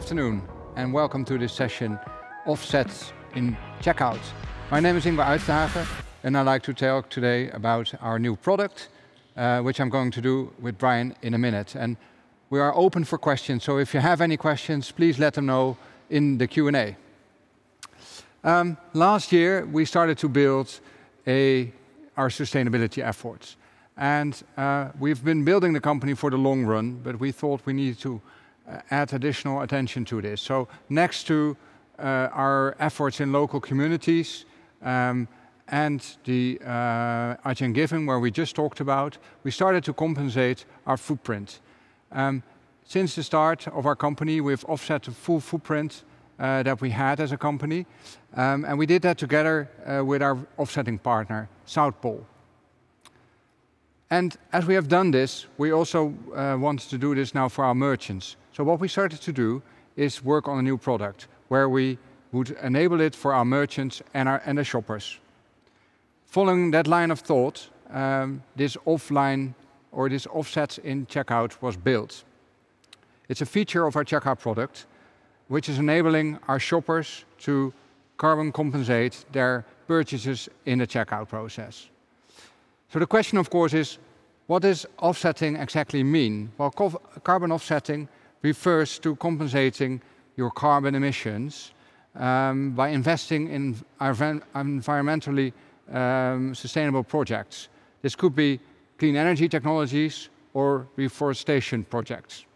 afternoon and welcome to this session, Offsets in Checkout. My name is Ingo and I'd like to talk today about our new product, which I'm going to do with Brian in a minute. And we are open for questions, so if you have any questions, please let them know in the Q&A. Last year, we started to build our sustainability efforts. And we've been building the company for the long run, but we thought we needed to add additional attention to this. So next to our efforts in local communities and the IGN Giving, where we just talked about, we started to compensate our footprint. Since the start of our company, we've offset the full footprint that we had as a company. And we did that together with our offsetting partner, South Pole. And as we have done this, we also want to do this now for our merchants. So what we started to do is work on a new product where we would enable it for our merchants and the shoppers. Following that line of thought, this offsets in checkout was built. It's a feature of our checkout product, which is enabling our shoppers to carbon compensate their purchases in the checkout process. So the question, of course, is, what does offsetting exactly mean? Well, carbon offsetting refers to compensating your carbon emissions by investing in environmentally sustainable projects. This could be clean energy technologies or reforestation projects.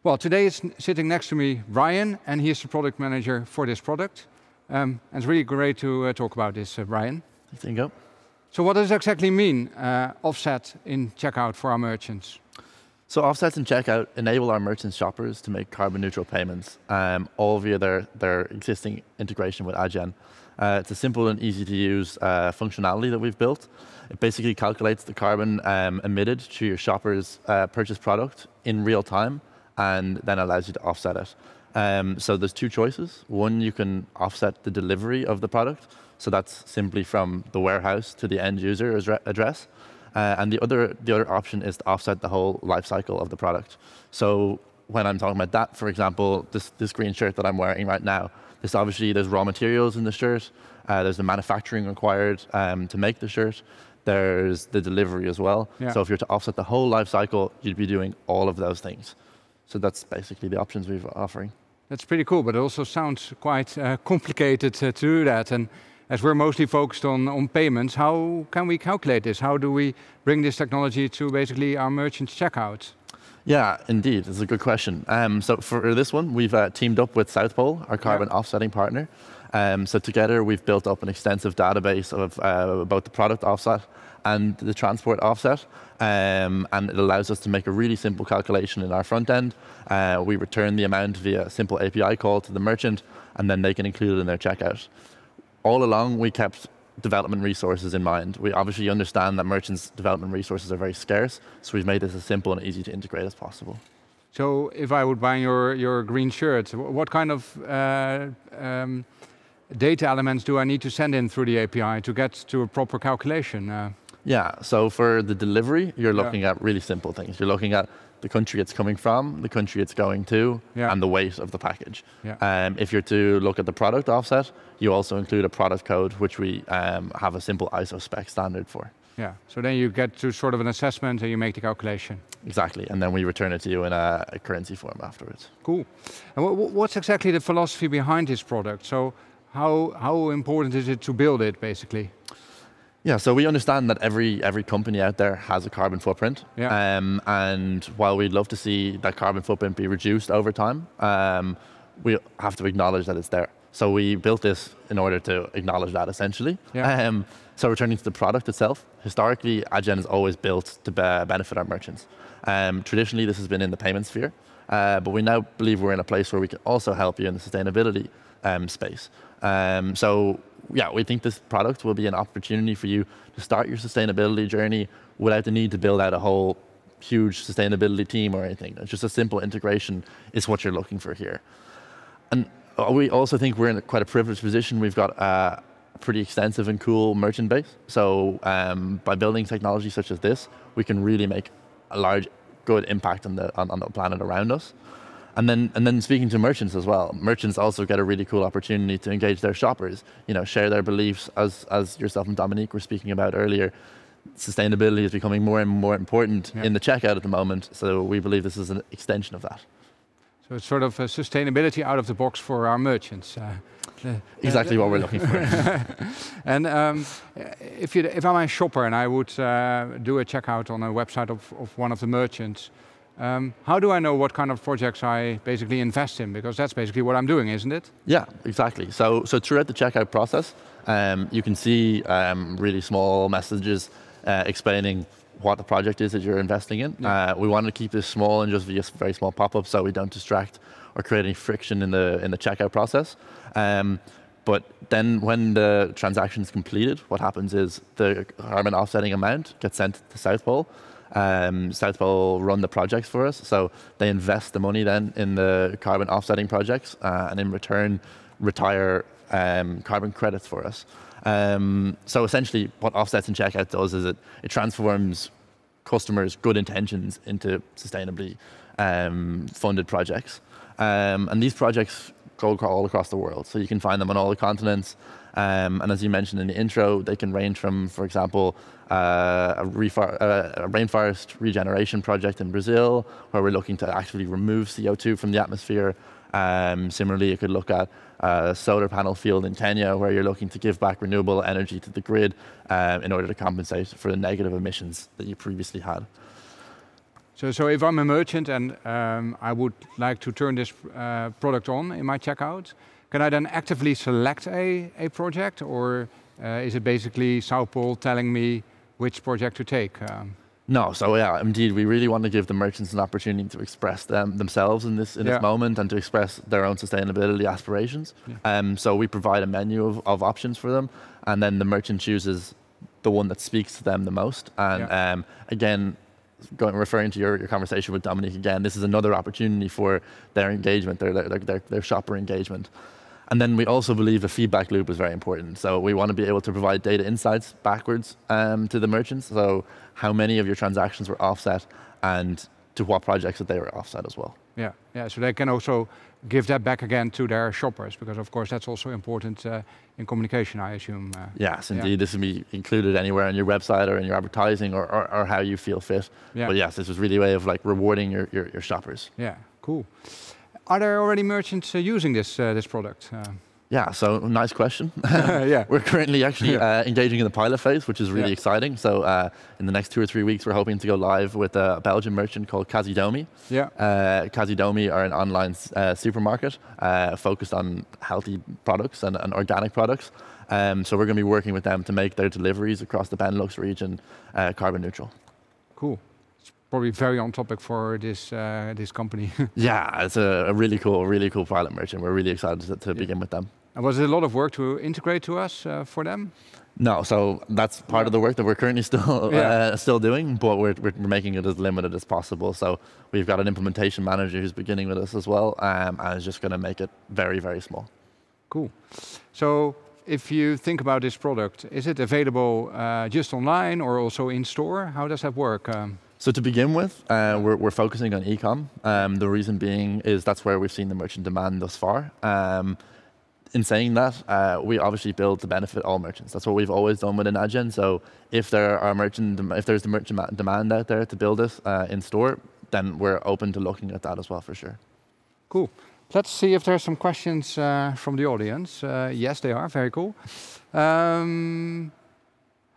Well, today is sitting next to me Ryan, and he is the product manager for this product. And it's really great to talk about this, Ryan. Thanks, Ingo. So what does it exactly mean, offset in checkout for our merchants? So offsets in checkout enable our merchant shoppers to make carbon neutral payments, all via their existing integration with IGN. It's a simple and easy to use functionality that we've built. It basically calculates the carbon emitted to your shopper's purchased product in real time, and then allows you to offset it. So there's two choices. One, you can offset the delivery of the product. So that's simply from the warehouse to the end user address. And the other option is to offset the whole life cycle of the product. So when I'm talking about that, for example, this green shirt that I'm wearing right now, there's raw materials in the shirt. There's the manufacturing required to make the shirt. There's the delivery as well. Yeah. So if you're to offset the whole life cycle, you'd be doing all of those things. So that's basically the options we're offering. That's pretty cool, but it also sounds quite complicated to do that. And as we're mostly focused on payments, how can we calculate this? How do we bring this technology to basically our merchants' checkout? Yeah, indeed, it's a good question. So for this one, we've teamed up with South Pole, our carbon offsetting partner. So together, we've built up an extensive database of both the product offset and the transport offset. And it allows us to make a really simple calculation in our front end. We return the amount via a simple API call to the merchant, and then they can include it in their checkout. All along, we kept development resources in mind. We obviously understand that merchants' development resources are very scarce, so we've made this as simple and easy to integrate as possible. So if I would buy your green shirt, what kind of data elements do I need to send in through the API to get to a proper calculation? Yeah, so for the delivery, you're looking at really simple things. You're looking at the country it's coming from, the country it's going to, and the weight of the package. Yeah. If you're to look at the product offset, you also include a product code, which we have a simple ISO spec standard for. Yeah, so then you get to sort of an assessment and you make the calculation. Exactly, and then we return it to you in a currency form afterwards. Cool. And what's exactly the philosophy behind this product? So how important is it to build it, basically? Yeah, so we understand that every company out there has a carbon footprint. Yeah. And while we'd love to see that carbon footprint be reduced over time, we have to acknowledge that it's there. So we built this in order to acknowledge that, essentially. Yeah. So returning to the product itself, historically, IGN is always built to benefit our merchants. Traditionally, this has been in the payment sphere, but we now believe we're in a place where we can also help you in the sustainability space. So yeah, we think this product will be an opportunity for you to start your sustainability journey without the need to build out a whole huge sustainability team or anything. It's just a simple integration is what you're looking for here. And we also think we're in quite a privileged position. We've got a pretty extensive and cool merchant base. So by building technology such as this, we can really make a large, good impact on the planet around us. And then speaking to merchants as well, merchants also get a really cool opportunity to engage their shoppers, share their beliefs, as yourself and Dominique were speaking about earlier. Sustainability is becoming more and more important in the checkout at the moment, so we believe this is an extension of that. So it's sort of a sustainability out of the box for our merchants. Exactly what we're looking for. And if I'm a shopper and I would do a checkout on a website of one of the merchants, how do I know what kind of projects I basically invest in? Because that's basically what I'm doing, isn't it? Yeah, exactly. So throughout the checkout process, you can see really small messages explaining what the project is that you're investing in. Yeah. We want to keep this small and just be a very small pop-up so we don't distract or create any friction in the checkout process. But then when the transaction is completed, what happens is the carbon offsetting amount gets sent to South Pole. South Pole run the projects for us, so they invest the money then in the carbon offsetting projects and in return retire carbon credits for us. So essentially what Offsets and Checkout does is it transforms customers' good intentions into sustainably funded projects. And these projects go all across the world, so you can find them on all the continents. And as you mentioned in the intro, they can range from, for example, a rainforest regeneration project in Brazil, where we're looking to actually remove CO2 from the atmosphere. Similarly, you could look at a solar panel field in Kenya, where you're looking to give back renewable energy to the grid in order to compensate for the negative emissions that you previously had. So if I'm a merchant and I would like to turn this product on in my checkout, can I then actively select a project, or is it basically South Pole telling me which project to take? No, so yeah, indeed, we really want to give the merchants an opportunity to express themselves in this moment and to express their own sustainability aspirations. Yeah. So we provide a menu of options for them, and then the merchant chooses the one that speaks to them the most. And again, referring to your conversation with Dominique again, this is another opportunity for their engagement, their shopper engagement. And then we also believe the feedback loop is very important. So we want to be able to provide data insights backwards to the merchants. So how many of your transactions were offset and to what projects that they were offset as well. Yeah. So they can also give that back again to their shoppers, because of course that's also important in communication, I assume. Yes, indeed. This will be included anywhere on your website or in your advertising or how you feel fit. Yeah. But yes, this was really a way of like rewarding your shoppers. Yeah, cool. Are there already merchants using this product? Yeah, so nice question. Yeah. We're currently actually engaging in the pilot phase, which is really exciting. So in the next 2 or 3 weeks, we're hoping to go live with a Belgian merchant called Kazidomi. Yeah. Kazidomi are an online supermarket focused on healthy products and organic products. So we're going to be working with them to make their deliveries across the Benelux region carbon neutral. Cool. Probably very on topic for this company. Yeah, it's a really cool pilot merchant. We're really excited to begin with them. And was it a lot of work to integrate to us for them? No, so that's part of the work that we're currently still doing, but we're making it as limited as possible. So we've got an implementation manager who's beginning with us as well, and is just going to make it very, very small. Cool. So if you think about this product, is it available just online or also in store? How does that work? So to begin with, we're focusing on e-com. The reason being is that's where we've seen the merchant demand thus far. In saying that, we obviously build to benefit all merchants. That's what we've always done within Adyen. So if there's the merchant demand out there to build this in store, then we're open to looking at that as well for sure. Cool. Let's see if there's some questions from the audience. Yes, they are. Very cool.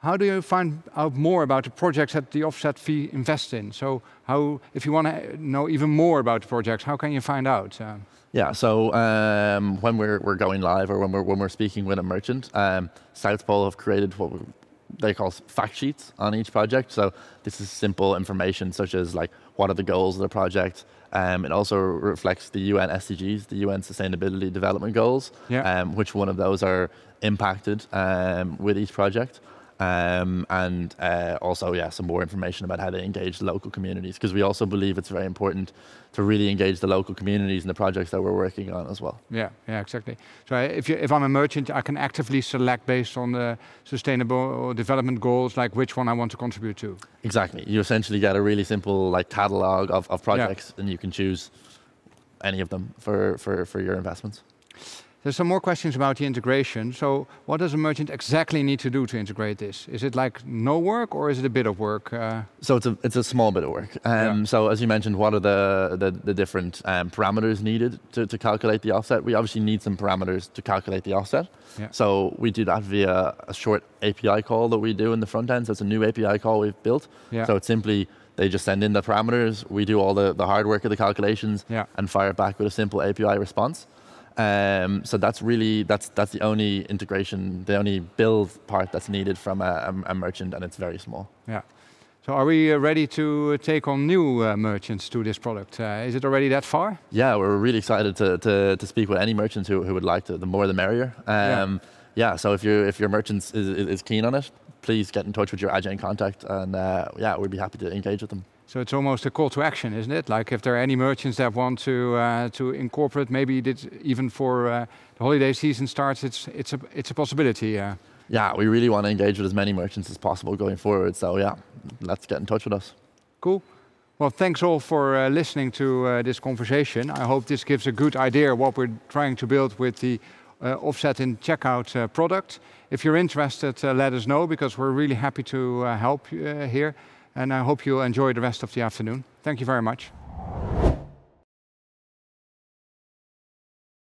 How do you find out more about the projects that the offset fee invests in? So if you want to know even more about the projects, how can you find out? Yeah, so when we're going live or when we're speaking with a merchant, South Pole have created what they call fact sheets on each project. So this is simple information such as like what are the goals of the project. It also reflects the UN SDGs, the UN Sustainability Development Goals, which one of those are impacted with each project. And also, some more information about how to engage the local communities, because we also believe it's very important to really engage the local communities in the projects that we're working on as well. Yeah, exactly. So if I'm a merchant, I can actively select based on the sustainable development goals, like which one I want to contribute to. Exactly. You essentially get a really simple like catalog of projects, and you can choose any of them for your investments. There's some more questions about the integration. So what does a merchant exactly need to do to integrate this? Is it like no work or is it a bit of work? So it's a small bit of work. So as you mentioned, what are the different parameters needed to calculate the offset? We obviously need some parameters to calculate the offset. Yeah. So we do that via a short API call that we do in the front end. So it's a new API call we've built. Yeah. So it's simply, they just send in the parameters, we do all the hard work of the calculations, and fire it back with a simple API response. So that's the only integration, the only build part that's needed from a merchant, and it's very small. Yeah. So are we ready to take on new merchants to this product? Is it already that far? Yeah, we're really excited to speak with any merchants who would like to. The more the merrier. Yeah. So if your merchant is keen on it, please get in touch with your Adyen contact, and yeah, we'd be happy to engage with them. So it's almost a call to action, isn't it? Like if there are any merchants that want to incorporate, maybe even for the holiday season starts, it's a possibility. Yeah, we really want to engage with as many merchants as possible going forward. So yeah, let's get in touch with us. Cool. Well, thanks all for listening to this conversation. I hope this gives a good idea what we're trying to build with the offset in checkout product. If you're interested, let us know, because we're really happy to help here. And I hope you'll enjoy the rest of the afternoon. Thank you very much.